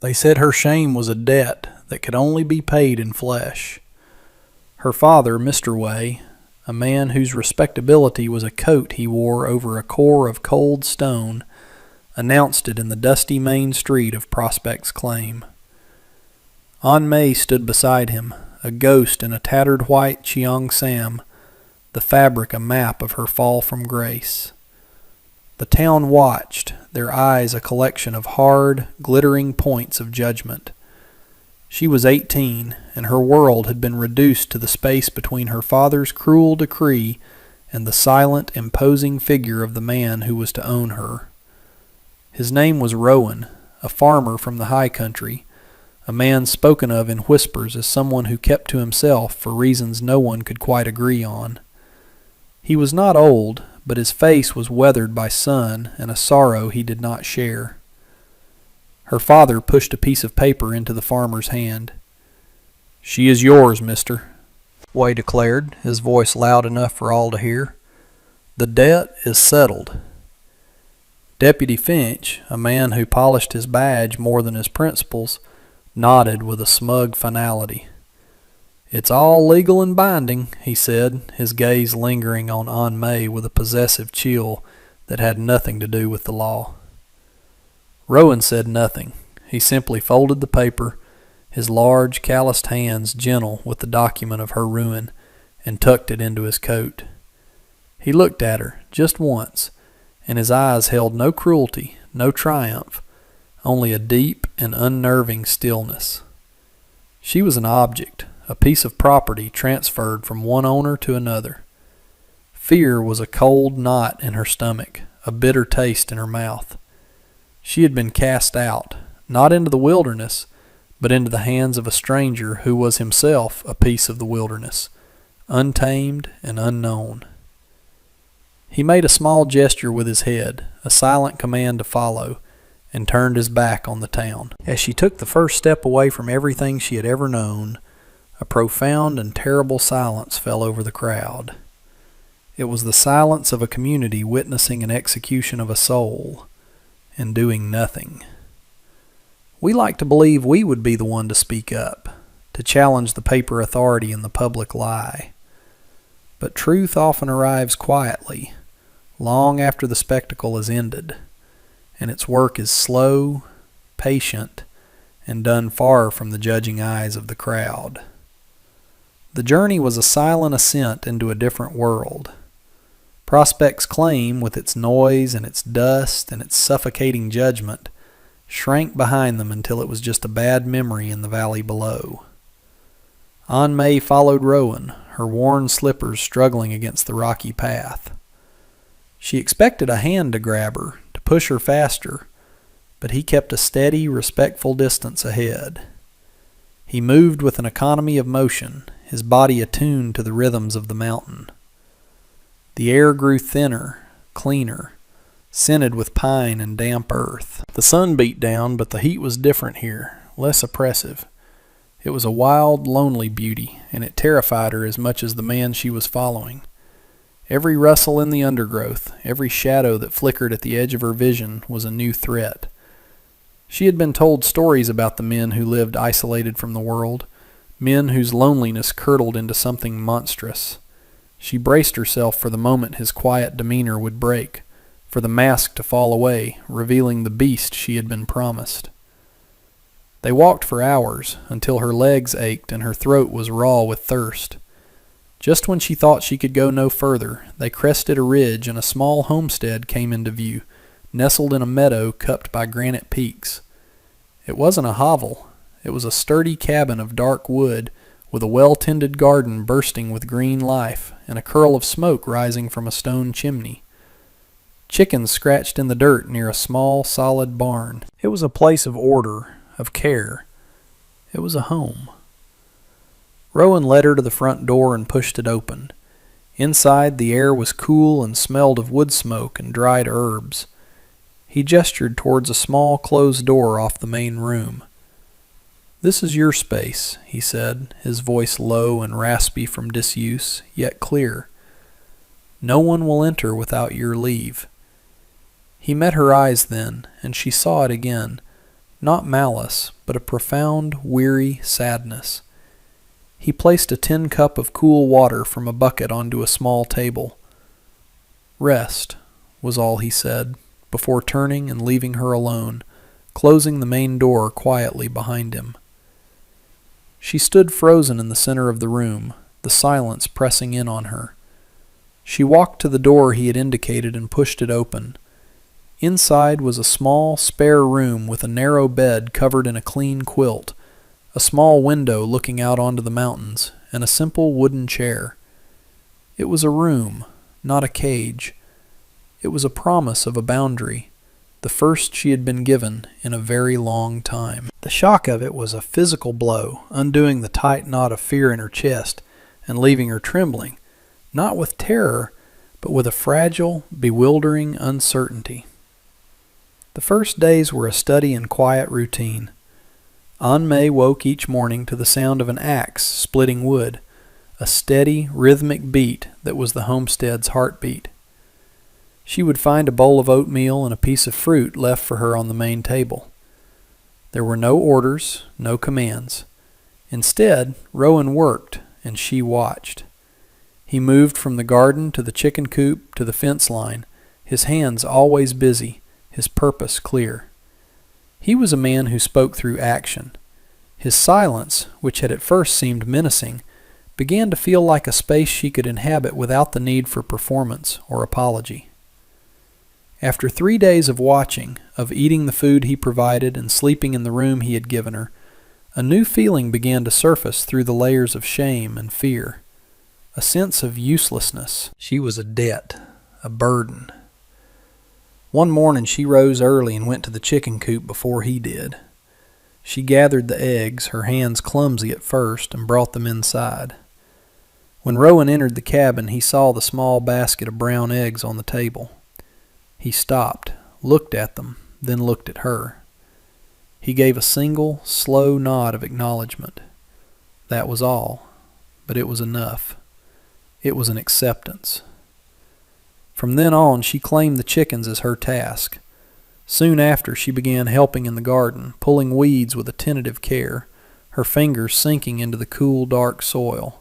They said her shame was a debt that could only be paid in flesh. Her father, Mr. Way, a man whose respectability was a coat he wore over a core of cold stone, announced it in the dusty main street of Prospect's Claim. Aunt May stood beside him, a ghost in a tattered white Cheong Sam, the fabric a map of her fall from grace. The town watched, their eyes a collection of hard, glittering points of judgment. She was 18, and her world had been reduced to the space between her father's cruel decree and the silent, imposing figure of the man who was to own her. His name was Rowan, a farmer from the high country, a man spoken of in whispers as someone who kept to himself for reasons no one could quite agree on. He was not old, but his face was weathered by sun and a sorrow he did not share. Her father pushed a piece of paper into the farmer's hand. "She is yours, mister," Way declared, his voice loud enough for all to hear. "The debt is settled." Deputy Finch, a man who polished his badge more than his principles, nodded with a smug finality. "It's all legal and binding," he said, his gaze lingering on Aunt May with a possessive chill that had nothing to do with the law. Rowan said nothing. He simply folded the paper, his large, calloused hands gentle with the document of her ruin, and tucked it into his coat. He looked at her, just once, and his eyes held no cruelty, no triumph, only a deep and unnerving stillness. She was an object, a piece of property transferred from one owner to another. Fear was a cold knot in her stomach, a bitter taste in her mouth. She had been cast out, not into the wilderness, but into the hands of a stranger who was himself a piece of the wilderness, untamed and unknown. He made a small gesture with his head, a silent command to follow, and turned his back on the town. As she took the first step away from everything she had ever known, a profound and terrible silence fell over the crowd. It was the silence of a community witnessing an execution of a soul, and doing nothing. We like to believe we would be the one to speak up, to challenge the paper authority and the public lie. But truth often arrives quietly, long after the spectacle is ended, and its work is slow, patient, and done far from the judging eyes of the crowd. The journey was a silent ascent into a different world. Prospect's Claim, with its noise and its dust and its suffocating judgment, shrank behind them until it was just a bad memory in the valley below. Aunt May followed Rowan, her worn slippers struggling against the rocky path. She expected a hand to grab her, to push her faster, but he kept a steady, respectful distance ahead. He moved with an economy of motion, his body attuned to the rhythms of the mountain. The air grew thinner, cleaner, scented with pine and damp earth. The sun beat down, but the heat was different here, less oppressive. It was a wild, lonely beauty, and it terrified her as much as the man she was following. Every rustle in the undergrowth, every shadow that flickered at the edge of her vision was a new threat. She had been told stories about the men who lived isolated from the world, men whose loneliness curdled into something monstrous. She braced herself for the moment his quiet demeanor would break, for the mask to fall away, revealing the beast she had been promised. They walked for hours, until her legs ached and her throat was raw with thirst. Just when she thought she could go no further, they crested a ridge and a small homestead came into view, nestled in a meadow cupped by granite peaks. It wasn't a hovel. It was a sturdy cabin of dark wood, with a well-tended garden bursting with green life, and a curl of smoke rising from a stone chimney. Chickens scratched in the dirt near a small, solid barn. It was a place of order, of care. It was a home. Rowan led her to the front door and pushed it open. Inside, the air was cool and smelled of wood smoke and dried herbs. He gestured towards a small closed door off the main room. "This is your space," he said, his voice low and raspy from disuse, yet clear. "No one will enter without your leave." He met her eyes then, and she saw it again, not malice, but a profound, weary sadness. He placed a tin cup of cool water from a bucket onto a small table. "Rest," was all he said, before turning and leaving her alone, closing the main door quietly behind him. She stood frozen in the center of the room, the silence pressing in on her. She walked to the door he had indicated and pushed it open. Inside was a small, spare room with a narrow bed covered in a clean quilt, a small window looking out onto the mountains, and a simple wooden chair. It was a room, not a cage. It was a promise of a boundary, the first she had been given in a very long time. The shock of it was a physical blow, undoing the tight knot of fear in her chest and leaving her trembling, not with terror, but with a fragile, bewildering uncertainty. The first days were a study in quiet routine. Aunt May woke each morning to the sound of an axe splitting wood, a steady, rhythmic beat that was the homestead's heartbeat. She would find a bowl of oatmeal and a piece of fruit left for her on the main table. There were no orders, no commands. Instead, Rowan worked, and she watched. He moved from the garden to the chicken coop to the fence line, his hands always busy, his purpose clear. He was a man who spoke through action. His silence, which had at first seemed menacing, began to feel like a space she could inhabit without the need for performance or apology. After 3 days of watching, of eating the food he provided and sleeping in the room he had given her, a new feeling began to surface through the layers of shame and fear. A sense of uselessness. She was a debt, a burden. One morning she rose early and went to the chicken coop before he did. She gathered the eggs, her hands clumsy at first, and brought them inside. When Rowan entered the cabin, he saw the small basket of brown eggs on the table. He stopped, looked at them, then looked at her. He gave a single, slow nod of acknowledgement. That was all, but it was enough. It was an acceptance. From then on, she claimed the chickens as her task. Soon after, she began helping in the garden, pulling weeds with a tentative care, her fingers sinking into the cool, dark soil.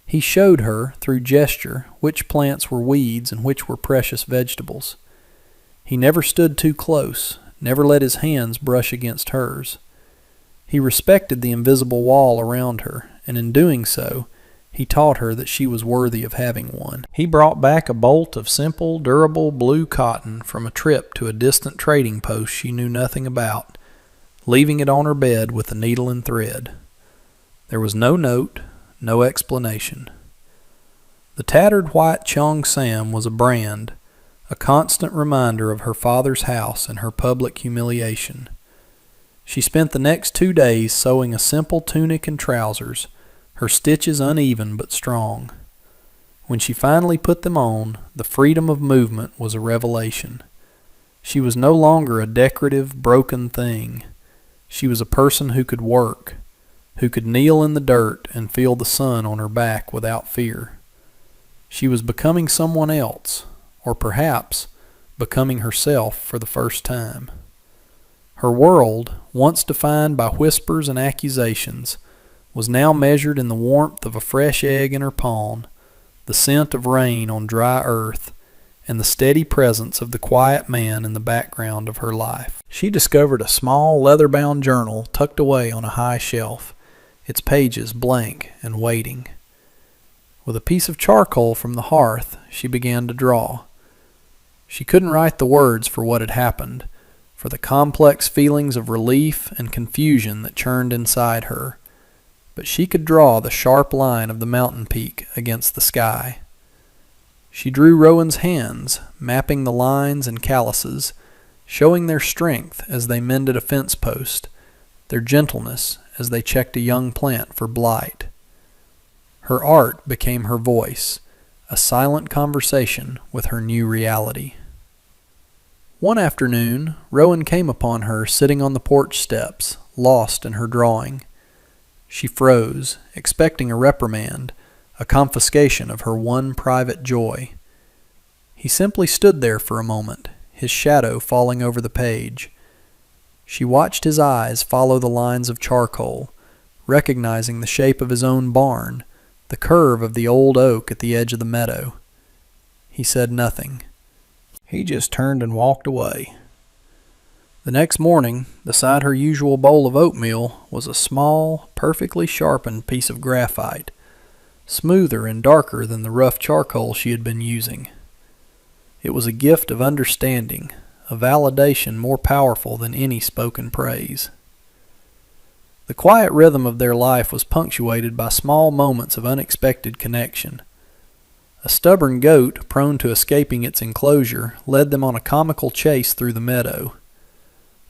He showed her, through gesture, which plants were weeds and which were precious vegetables. He never stood too close, never let his hands brush against hers. He respected the invisible wall around her, and in doing so, he taught her that she was worthy of having one. He brought back a bolt of simple, durable blue cotton from a trip to a distant trading post she knew nothing about, leaving it on her bed with a needle and thread. There was no note, no explanation. The tattered white Cheong Sam was a brand, a constant reminder of her father's house and her public humiliation. She spent the next 2 days sewing a simple tunic and trousers, her stitches uneven but strong. When she finally put them on, the freedom of movement was a revelation. She was no longer a decorative, broken thing. She was a person who could work, who could kneel in the dirt and feel the sun on her back without fear. She was becoming someone else, or perhaps becoming herself for the first time. Her world, once defined by whispers and accusations, was now measured in the warmth of a fresh egg in her palm, the scent of rain on dry earth, and the steady presence of the quiet man in the background of her life. She discovered a small leather-bound journal tucked away on a high shelf, its pages blank and waiting. With a piece of charcoal from the hearth, she began to draw. She couldn't write the words for what had happened, for the complex feelings of relief and confusion that churned inside her, but she could draw the sharp line of the mountain peak against the sky. She drew Rowan's hands, mapping the lines and calluses, showing their strength as they mended a fence post, their gentleness as they checked a young plant for blight. Her art became her voice, a silent conversation with her new reality. One afternoon, Rowan came upon her sitting on the porch steps, lost in her drawing. She froze, expecting a reprimand, a confiscation of her one private joy. He simply stood there for a moment, his shadow falling over the page. She watched his eyes follow the lines of charcoal, recognizing the shape of his own barn, the curve of the old oak at the edge of the meadow. He said nothing. He just turned and walked away. The next morning, beside her usual bowl of oatmeal, was a small, perfectly sharpened piece of graphite, smoother and darker than the rough charcoal she had been using. It was a gift of understanding, a validation more powerful than any spoken praise. The quiet rhythm of their life was punctuated by small moments of unexpected connection. A stubborn goat, prone to escaping its enclosure, led them on a comical chase through the meadow.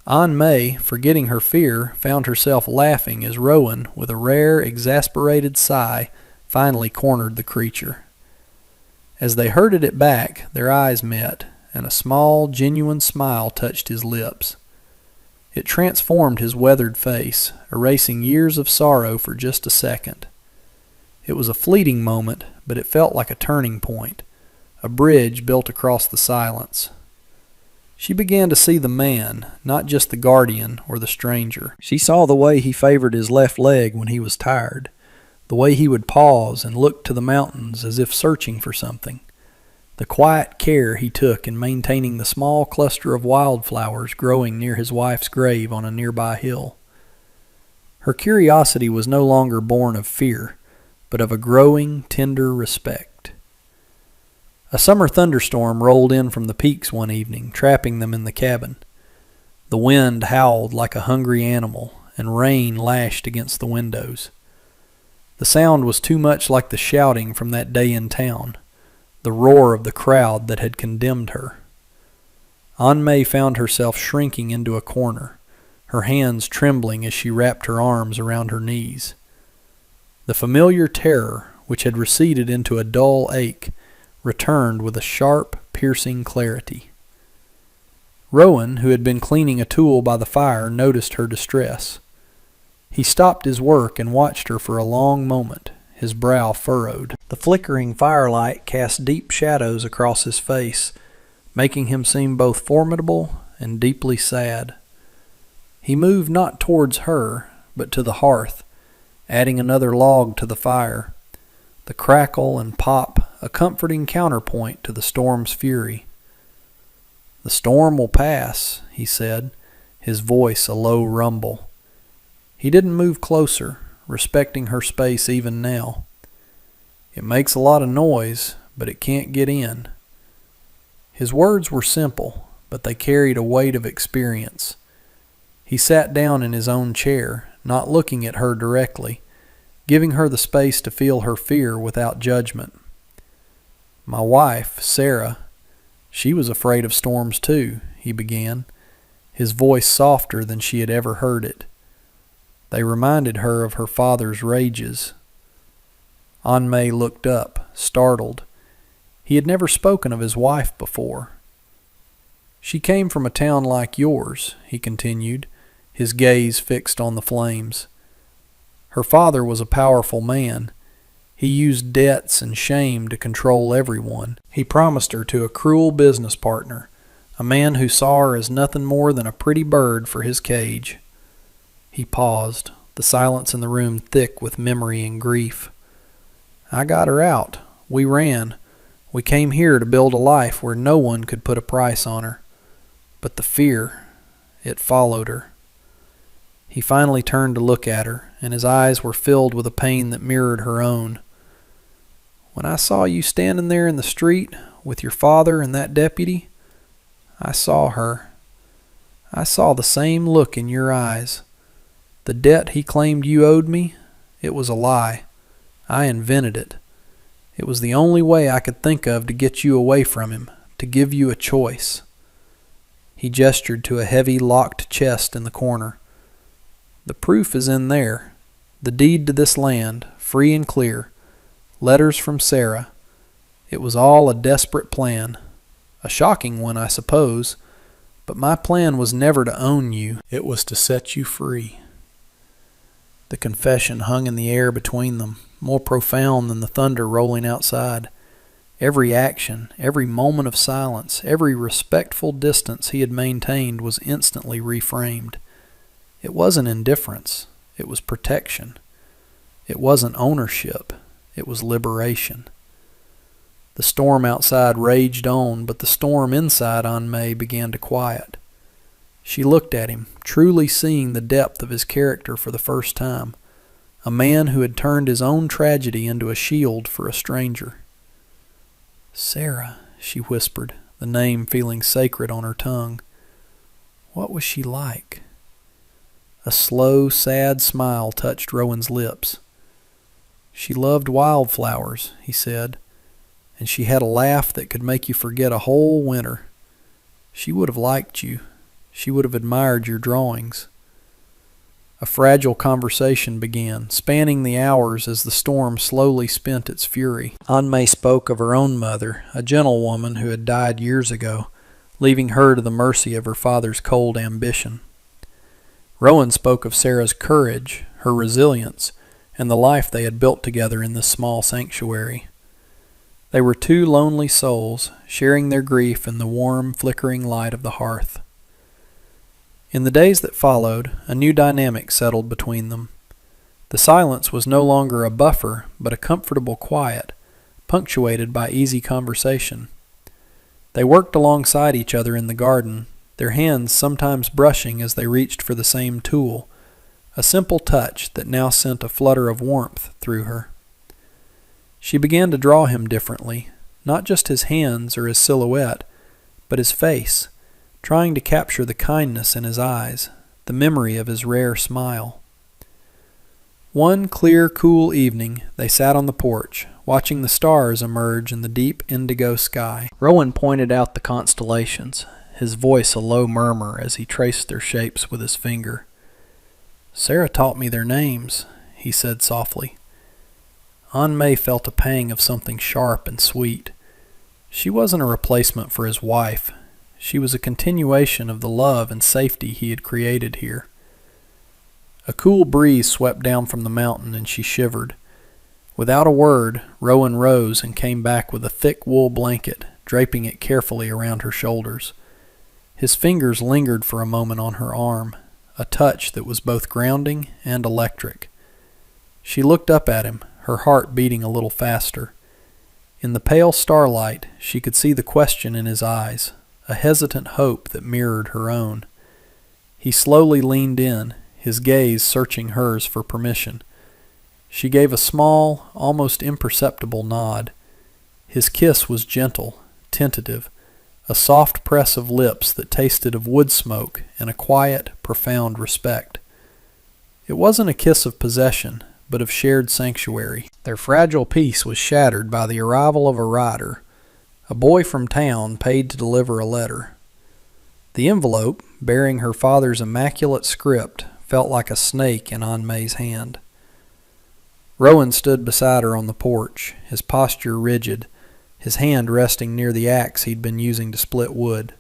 Aunt May, forgetting her fear, found herself laughing as Rowan, with a rare, exasperated sigh, finally cornered the creature. As they herded it back, their eyes met, and a small, genuine smile touched his lips. It transformed his weathered face, erasing years of sorrow for just a second. It was a fleeting moment, but it felt like a turning point, a bridge built across the silence. She began to see the man, not just the guardian or the stranger. She saw the way he favored his left leg when he was tired, the way he would pause and look to the mountains as if searching for something, the quiet care he took in maintaining the small cluster of wildflowers growing near his wife's grave on a nearby hill. Her curiosity was no longer born of fear, but of a growing, tender respect. A summer thunderstorm rolled in from the peaks one evening, trapping them in the cabin. The wind howled like a hungry animal, and rain lashed against the windows. The sound was too much like the shouting from that day in town, the roar of the crowd that had condemned her. Aunt May found herself shrinking into a corner, her hands trembling as she wrapped her arms around her knees. The familiar terror, which had receded into a dull ache, returned with a sharp, piercing clarity. Rowan, who had been cleaning a tool by the fire, noticed her distress. He stopped his work and watched her for a long moment, his brow furrowed. The flickering firelight cast deep shadows across his face, making him seem both formidable and deeply sad. He moved not towards her, but to the hearth, adding another log to the fire, the crackle and pop a comforting counterpoint to the storm's fury. "The storm will pass," he said, his voice a low rumble. He didn't move closer, respecting her space even now. "It makes a lot of noise, but it can't get in." His words were simple, but they carried a weight of experience. He sat down in his own chair, not looking at her directly, giving her the space to feel her fear without judgment. "My wife, Sarah, she was afraid of storms too," he began, his voice softer than she had ever heard it. They reminded her of her father's rages. Aunt May looked up, startled. He had never spoken of his wife before. "She came from a town like yours," he continued, his gaze fixed on the flames. "Her father was a powerful man. He used debts and shame to control everyone. He promised her to a cruel business partner, a man who saw her as nothing more than a pretty bird for his cage." He paused, the silence in the room thick with memory and grief. "I got her out. We ran. We came here to build a life where no one could put a price on her. But the fear, it followed her." He finally turned to look at her, and his eyes were filled with a pain that mirrored her own. "When I saw you standing there in the street with your father and that deputy, I saw her. I saw the same look in your eyes. The debt he claimed you owed me, it was a lie. I invented it. It was the only way I could think of to get you away from him, to give you a choice." He gestured to a heavy, locked chest in the corner. "The proof is in there. The deed to this land, free and clear. Letters from Sarah. It was all a desperate plan. A shocking one, I suppose. But my plan was never to own you. It was to set you free." The confession hung in the air between them, more profound than the thunder rolling outside. Every action, every moment of silence, every respectful distance he had maintained was instantly reframed. It wasn't indifference. It was protection. It wasn't ownership. It was liberation. The storm outside raged on, but the storm inside Aunt May began to quiet. She looked at him, truly seeing the depth of his character for the first time, a man who had turned his own tragedy into a shield for a stranger. Sarah, she whispered, the name feeling sacred on her tongue. What was she like? A slow, sad smile touched Rowan's lips. She loved wildflowers, he said, and she had a laugh that could make you forget a whole winter. She would have liked you. She would have admired your drawings. A fragile conversation began, spanning the hours as the storm slowly spent its fury. Aunt May spoke of her own mother, a gentlewoman who had died years ago, leaving her to the mercy of her father's cold ambition. Rowan spoke of Sarah's courage, her resilience, and the life they had built together in this small sanctuary. They were two lonely souls, sharing their grief in the warm, flickering light of the hearth. In the days that followed, a new dynamic settled between them. The silence was no longer a buffer, but a comfortable quiet, punctuated by easy conversation. They worked alongside each other in the garden, their hands sometimes brushing as they reached for the same tool, a simple touch that now sent a flutter of warmth through her. She began to draw him differently, not just his hands or his silhouette, but his face, trying to capture the kindness in his eyes, the memory of his rare smile. One clear, cool evening, they sat on the porch, watching the stars emerge in the deep indigo sky. Rowan pointed out the constellations, his voice a low murmur as he traced their shapes with his finger. "Sarah taught me their names," he said softly. Aunt May felt a pang of something sharp and sweet. She wasn't a replacement for his wife. She was a continuation of the love and safety he had created here. A cool breeze swept down from the mountain and she shivered. Without a word, Rowan rose and came back with a thick wool blanket, draping it carefully around her shoulders. His fingers lingered for a moment on her arm, a touch that was both grounding and electric. She looked up at him, her heart beating a little faster. In the pale starlight, she could see the question in his eyes, a hesitant hope that mirrored her own. He slowly leaned in, his gaze searching hers for permission. She gave a small, almost imperceptible nod. His kiss was gentle, tentative, a soft press of lips that tasted of wood smoke and a quiet, profound respect. It wasn't a kiss of possession, but of shared sanctuary. Their fragile peace was shattered by the arrival of a rider, a boy from town paid to deliver a letter. The envelope, bearing her father's immaculate script, felt like a snake in Aunt May's hand. Rowan stood beside her on the porch, his posture rigid, his hand resting near the axe he'd been using to split wood.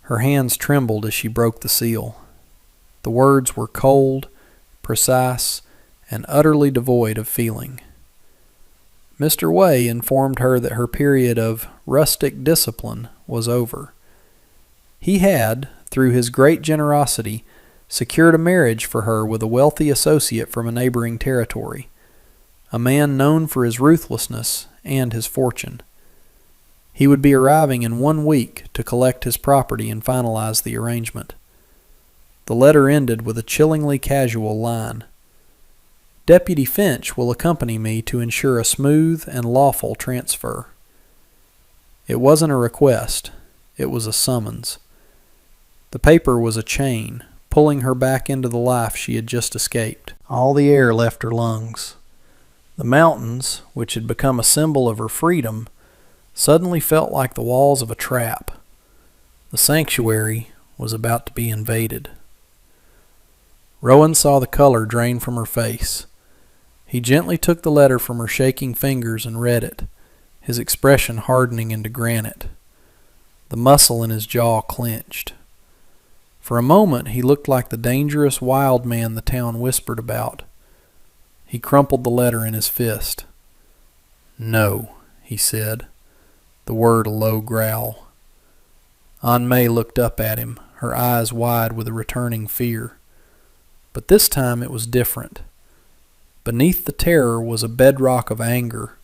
Her hands trembled as she broke the seal. The words were cold, precise, and utterly devoid of feeling. Mr. Way informed her that her period of rustic discipline was over. He had, through his great generosity, secured a marriage for her with a wealthy associate from a neighboring territory, a man known for his ruthlessness and his fortune. He would be arriving in 1 week to collect his property and finalize the arrangement. The letter ended with a chillingly casual line. "Deputy Finch will accompany me to ensure a smooth and lawful transfer." It wasn't a request. It was a summons. The paper was a chain, pulling her back into the life she had just escaped. All the air left her lungs. The mountains, which had become a symbol of her freedom, suddenly felt like the walls of a trap. The sanctuary was about to be invaded. Rowan saw the color drain from her face. He gently took the letter from her shaking fingers and read it, his expression hardening into granite. The muscle in his jaw clenched. For a moment he looked like the dangerous wild man the town whispered about. He crumpled the letter in his fist. "No," he said, the word a low growl. Aunt May looked up at him, her eyes wide with a returning fear. But this time it was different. Beneath the terror was a bedrock of anger,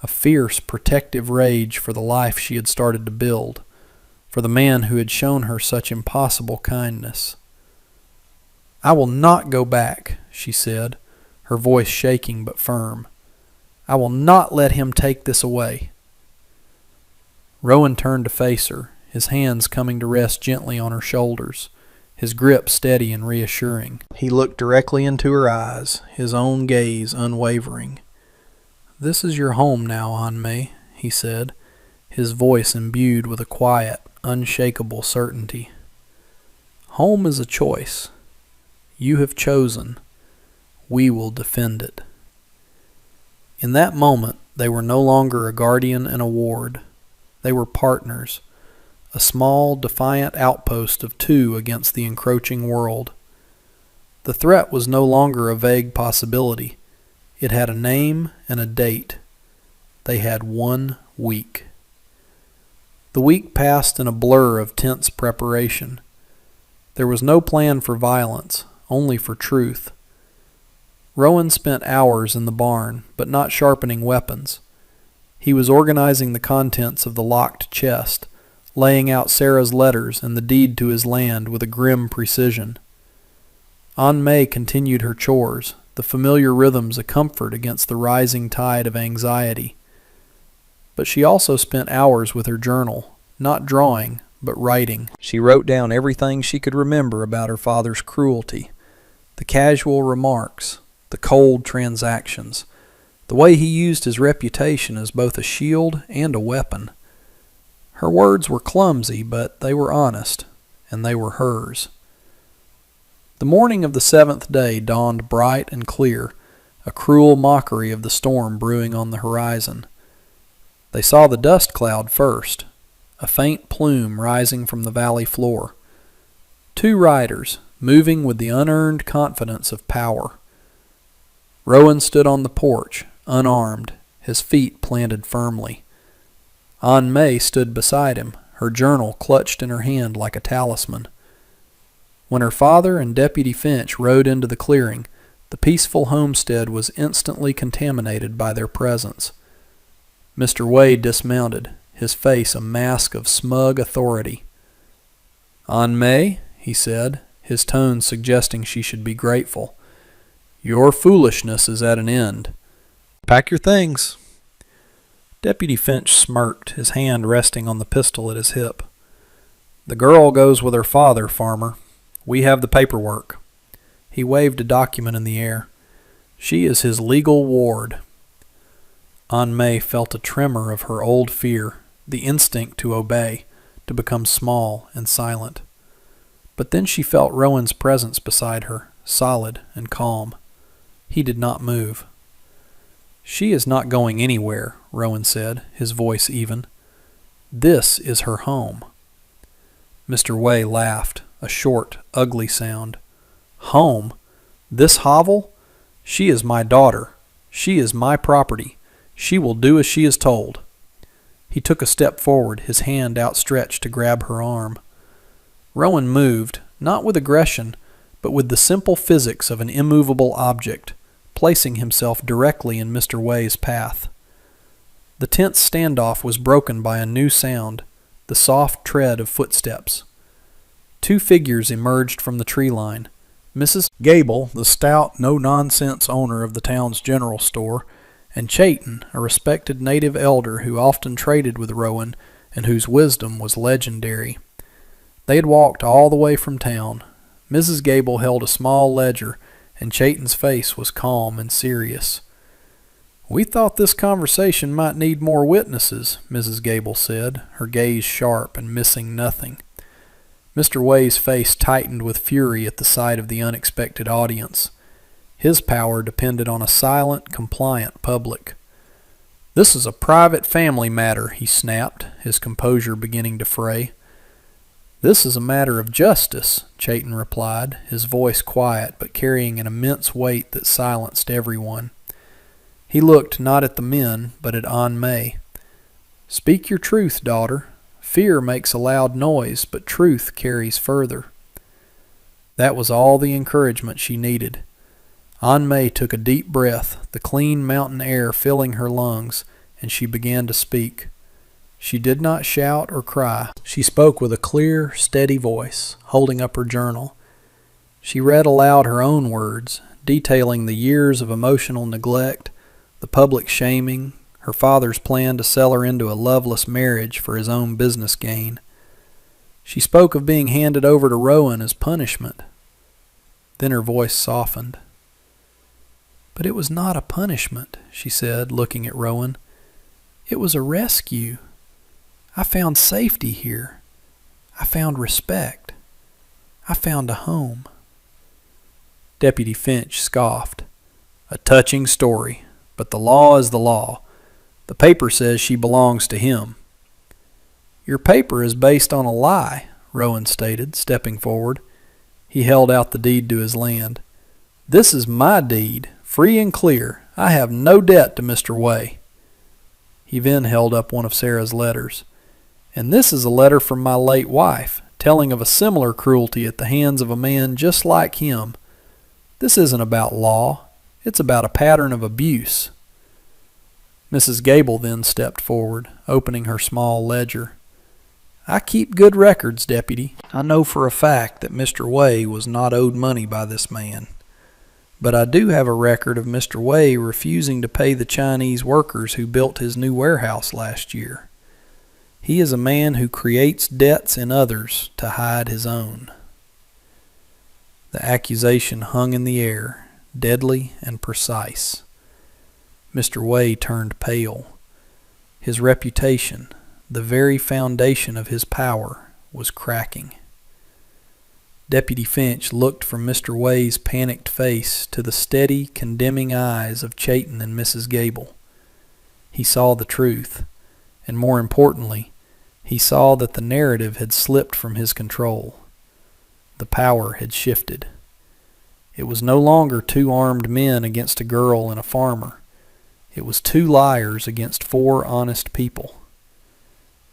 a fierce, protective rage for the life she had started to build, for the man who had shown her such impossible kindness. "I will not go back," she said, her voice shaking but firm. "I will not let him take this away." Rowan turned to face her, his hands coming to rest gently on her shoulders, his grip steady and reassuring. He looked directly into her eyes, his own gaze unwavering. "This is your home now, Aunt May," he said, his voice imbued with a quiet, unshakable certainty. "Home is a choice. You have chosen. We will defend it." In that moment, they were no longer a guardian and a ward. They were partners, a small, defiant outpost of two against the encroaching world. The threat was no longer a vague possibility. It had a name and a date. They had 1 week. The week passed in a blur of tense preparation. There was no plan for violence, only for truth. Rowan spent hours in the barn, but not sharpening weapons. He was organizing the contents of the locked chest, laying out Sarah's letters and the deed to his land with a grim precision. Aunt May continued her chores, the familiar rhythms a comfort against the rising tide of anxiety. But she also spent hours with her journal, not drawing, but writing. She wrote down everything she could remember about her father's cruelty, the casual remarks, the cold transactions, the way he used his reputation as both a shield and a weapon. Her words were clumsy, but they were honest, and they were hers. The morning of the 7th day dawned bright and clear, a cruel mockery of the storm brewing on the horizon. They saw the dust cloud first, a faint plume rising from the valley floor. 2 riders, moving with the unearned confidence of power. Rowan stood on the porch, unarmed, his feet planted firmly. Aunt May stood beside him, her journal clutched in her hand like a talisman. When her father and Deputy Finch rode into the clearing, the peaceful homestead was instantly contaminated by their presence. Mr. Wade dismounted, his face a mask of smug authority. "Aunt May," he said, his tone suggesting she should be grateful, "your foolishness is at an end. Pack your things." Deputy Finch smirked, his hand resting on the pistol at his hip. "The girl goes with her father, farmer. We have the paperwork." He waved a document in the air. "She is his legal ward." Aunt May felt a tremor of her old fear, the instinct to obey, to become small and silent. But then she felt Rowan's presence beside her, solid and calm. He did not move. "She is not going anywhere," Rowan said, his voice even. "This is her home." Mr. Way laughed, a short, ugly sound. "Home? This hovel? She is my daughter. She is my property. She will do as she is told." He took a step forward, his hand outstretched to grab her arm. Rowan moved, not with aggression, but with the simple physics of an immovable object, placing himself directly in Mr. Way's path. The tense standoff was broken by a new sound, the soft tread of footsteps. 2 figures emerged from the tree line. Mrs. Gable, the stout, no-nonsense owner of the town's general store, and Chayton, a respected native elder who often traded with Rowan and whose wisdom was legendary. They had walked all the way from town. Mrs. Gable held a small ledger, and Chayton's face was calm and serious. "We thought this conversation might need more witnesses," Mrs. Gable said, her gaze sharp and missing nothing. Mr. Way's face tightened with fury at the sight of the unexpected audience. His power depended on a silent, compliant public. "This is a private family matter," he snapped, his composure beginning to fray. "This is a matter of justice," Chayton replied, his voice quiet but carrying an immense weight that silenced everyone. He looked not at the men, but at Aunt May. "Speak your truth, daughter. Fear makes a loud noise, but truth carries further." That was all the encouragement she needed. Aunt May took a deep breath, the clean mountain air filling her lungs, and she began to speak. She did not shout or cry. She spoke with a clear, steady voice, holding up her journal. She read aloud her own words, detailing the years of emotional neglect, the public shaming, her father's plan to sell her into a loveless marriage for his own business gain. She spoke of being handed over to Rowan as punishment. Then her voice softened. "But it was not a punishment," she said, looking at Rowan. "It was a rescue. I found safety here. I found respect. I found a home." Deputy Finch scoffed. "A touching story, but the law is the law. The paper says she belongs to him." "Your paper is based on a lie," Rowan stated, stepping forward. He held out the deed to his land. "This is my deed, free and clear. I have no debt to Mr. Way." He then held up one of Sarah's letters. "And this is a letter from my late wife, telling of a similar cruelty at the hands of a man just like him. This isn't about law. It's about a pattern of abuse." Mrs. Gable then stepped forward, opening her small ledger. "I keep good records, Deputy. I know for a fact that Mr. Way was not owed money by this man. But I do have a record of Mr. Way refusing to pay the Chinese workers who built his new warehouse last year. He is a man who creates debts in others to hide his own." The accusation hung in the air, deadly and precise. Mr. Way turned pale. His reputation, the very foundation of his power, was cracking. Deputy Finch looked from Mr. Way's panicked face to the steady, condemning eyes of Chayton and Mrs. Gable. He saw the truth, and more importantly, he saw that the narrative had slipped from his control. The power had shifted. It was no longer 2 armed men against a girl and a farmer. It was 2 liars against 4 honest people.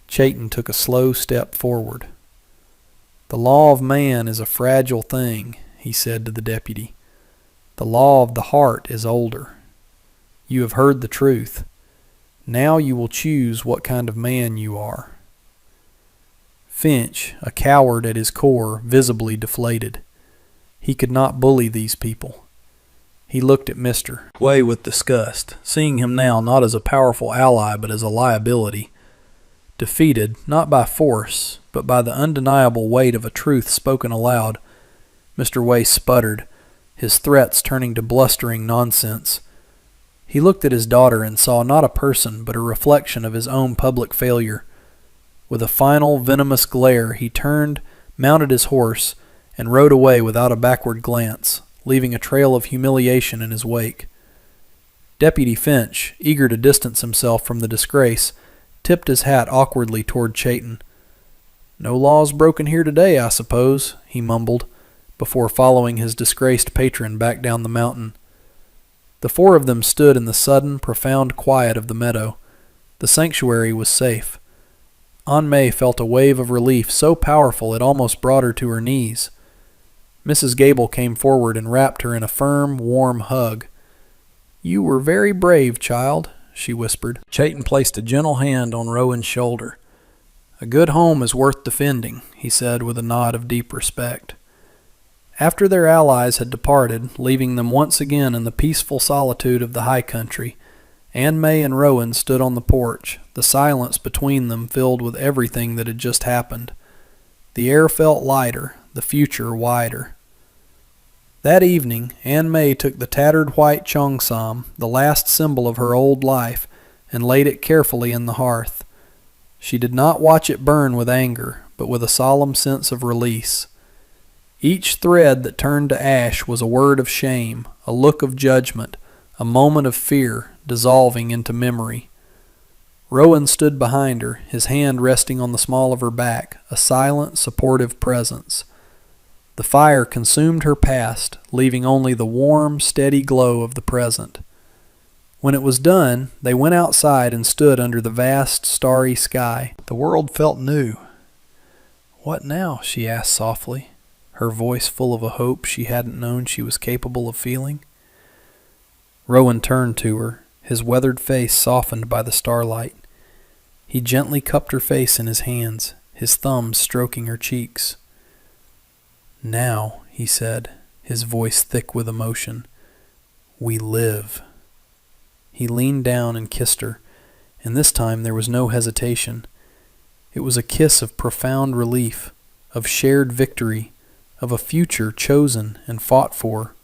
Chayton took a slow step forward. "The law of man is a fragile thing," he said to the deputy. "The law of the heart is older. You have heard the truth. Now you will choose what kind of man you are." Finch, a coward at his core, visibly deflated. He could not bully these people. He looked at Mr. Way with disgust, seeing him now not as a powerful ally but as a liability. Defeated, not by force, but by the undeniable weight of a truth spoken aloud, Mr. Way sputtered, his threats turning to blustering nonsense. He looked at his daughter and saw not a person but a reflection of his own public failure. With a final venomous glare he turned, mounted his horse, and rode away without a backward glance, leaving a trail of humiliation in his wake. Deputy Finch, eager to distance himself from the disgrace, tipped his hat awkwardly toward Chayton. "No laws broken here today, I suppose," he mumbled, before following his disgraced patron back down the mountain. The 4 of them stood in the sudden, profound quiet of the meadow. The sanctuary was safe. Aunt May felt a wave of relief so powerful it almost brought her to her knees. Mrs. Gable came forward and wrapped her in a firm, warm hug. "You were very brave, child," she whispered. Chayton placed a gentle hand on Rowan's shoulder. "A good home is worth defending," he said with a nod of deep respect. After their allies had departed, leaving them once again in the peaceful solitude of the high country, Aunt May and Rowan stood on the porch, the silence between them filled with everything that had just happened. The air felt lighter, the future wider. That evening, Aunt May took the tattered white cheongsam, the last symbol of her old life, and laid it carefully in the hearth. She did not watch it burn with anger, but with a solemn sense of release. Each thread that turned to ash was a word of shame, a look of judgment, a moment of fear dissolving into memory. Rowan stood behind her, his hand resting on the small of her back, a silent, supportive presence. The fire consumed her past, leaving only the warm, steady glow of the present. When it was done, they went outside and stood under the vast, starry sky. The world felt new. "What now?" she asked softly. her voice full of a hope she hadn't known she was capable of feeling. Rowan turned to her, his weathered face softened by the starlight. He gently cupped her face in his hands, his thumbs stroking her cheeks. "Now," he said, his voice thick with emotion, "we live." He leaned down and kissed her, and this time there was no hesitation. It was a kiss of profound relief, of shared victory, of a future chosen and fought for.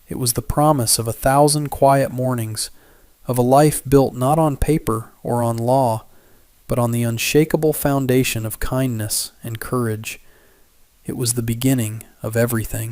It was the promise of 1,000 quiet mornings, of a life built not on paper or on law, but on the unshakable foundation of kindness and courage. It was the beginning of everything.